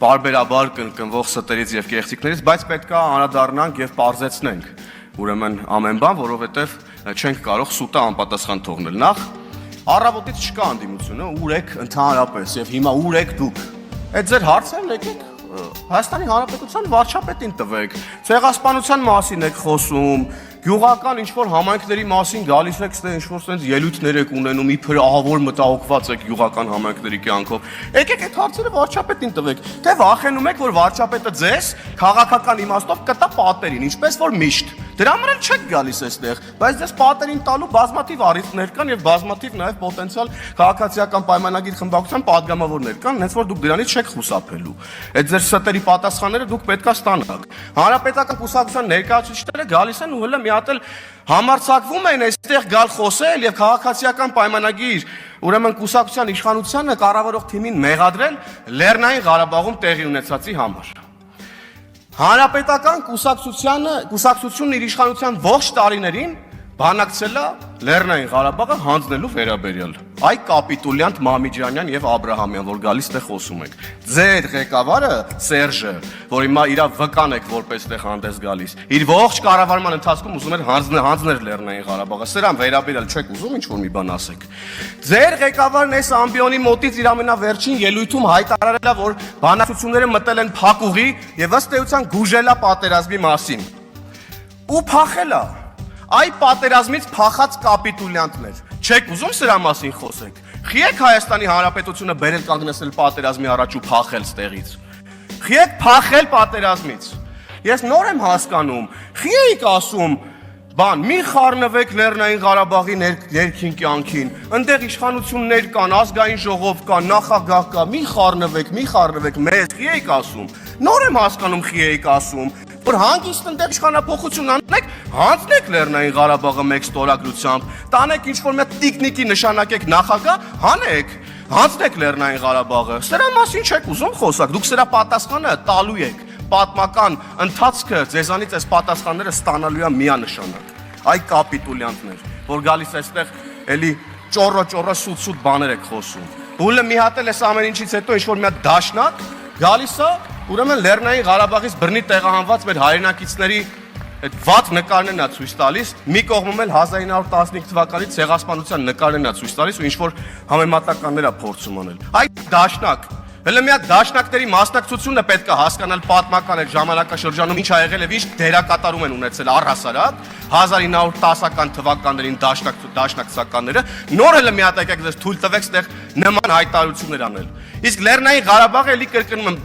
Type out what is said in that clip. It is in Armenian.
պարբերաբար կնկնվող ստերից եւ կեղծիքներից, բայց պետք է անդրադառնանք եւ պարզեցնենք ուրեմն ամեն բան, որովհետեւ չենք կարող սուտը անպատասխան թողնել։ Նախ առավոտից չկա անդիմությունը, ուր եք ընդհանրապես եւ հիմա ուր եք դուք։ Այդ ձեր հարցերն եկեք Հայաստանի Հանրապետության վարչապետին տվեք, ցեղասպանության մասին եք խոսում, գյուղական ինչ-որ համայնքների մասին գալիս եք, ինչ-որ sense ելույթներ եք ունենում, իբր ահավոր մտահոգված եք գյուղական համայնքների կյանքով։ Եկեք այդ հարցերը վարչապետին տվեք, թե վախենում եք, որ վարչապետը ձեզ քաղաքական իմաստով կտա պատերին, ինչպես որ միշտ։ Դրա համար էլ չեք գալիս այստեղ, բայց ձեզ պատերին տալու բազմաթիվ առիթներ կան եւ բազմաթիվ նաեւ պոտենցիալ քաղաքացիական պայմանագիր խմբակցության падգամավորներ կան, հենց որ դուք դրանից չեք խուսափելու։ Այդ ձեր ստերի պատասխանները դուք պետքա ստանաք։ Հանրապետական կուսակցության ներկայացուցիչները գալիս են ու հələ մի հատ էլ համարձակվում են այստեղ գալ խոսել եւ քաղաքացիական պայմանագիր, ուրեմն կուսակցության իշխանությանը կառավարող թիմին մեղադրել Լեռնային Ղարաբաղում տեղի ունեցածի համար։ Հանրապետական կուսակցությունն իր իշխանության ողջ տարիներին բանակցել է Լեռնային Ղարաբաղը հանձնելու վերաբերյալ։ Այ կապիտուլյանտ Մամիջանյան եւ Աբրահամյան, որ գալիս տեղ խոսում եք։ Ձեր ղեկավարը Սերժը, որ հիմա իր վկան եք որպես տեղ հանդես գալիս, իր ողջ կառավարման ընթացքում ուզում էր հանձնել Լեռնային Ղարաբաղը։ Սրան վերաբերյալ չեք ուզում ինչ-որ մի բան ասեք։ Ձեր ղեկավարն այս ամբիոնի մոտից իր ամենավերջին ելույթում հայտարարել է, որ բանակցությունները մտել են փակուղի եւ ըստ էության գուժել է պատերազմի մասին։ Ու փախել է։ Այ պատերազմից փախած կապիտուլյանտներ։ Չեք ուզում սրա մասին խոսեք։ Խի եք Հայաստանի Հանրապետությունը բերել կանգնեցնել պատերազմի առաջ ու փախել ստեղից։ Խի եք փախել պատերազմից։ Ես նոր եմ հասկանում։ Խի եք ասում, բան, մի խառնվեք Լեռնային Ղարաբաղի ներքին կյանքին։ Այնտեղ իշխանություններ կան, ազգային ժողով կա, նախագահ կա, մի խառնվեք, մեզ խի եք ասում։ Նոր եմ հասկանում խի եք ասում, որ հանգիստ այնտեղ իշխանափոխություն անեք, հանձնեք Լեռնային Ղարաբաղը մեկ ստորագրությամբ, տանեք ինչ-որ մի տիկնիկի նշանակեք նախագահ, հանեք, հանձնեք Լեռնային Ղարաբաղը։ Սրա մասին չեք ուզում խոսակ, դուք սրա պատասխանը տալու եք։ Պատմական ընթացքը ձեզանից այս պատասխանները ստանալու է միանշանակ։ Այ կապիտուլյանտներ, որ գալիս այստեղ էլի ճոռո սուտ բաներ եք խոսում։ Բուլը մի հատ էլ էս ամեն ինչից հետո ինչ-որ մի հատ դաշնակ գալիս է, ուրեմն Լեռնային Ղարաբաղից բռնի տեղահանված մեր հայրենակիցների այդ վատ նկարներն է ցույց տալիս, մի կողմում էլ 1915 թվականի ցեղասպանության նկարներն է ցույց տալիս ու ինչ-որ համեմատականներ է փորձում անել։ Այ դաշնակ Հələ մի հատ դաշնակների մասնակցությունը պետք է հասկանալ պատմական այդ ժամանակաշրջանում ինչ ա եղել եւ ինչ դերակատարում են ունեցել առհասարակ 1910-ական թվականներին դաշնակցականները նոր հələ մի հատ եկեք ձեզ թույլ տվեք ստեղ նման հայտարարություններ անել։ Իսկ Լեռնային Ղարաբաղը էլի կրկնում եմ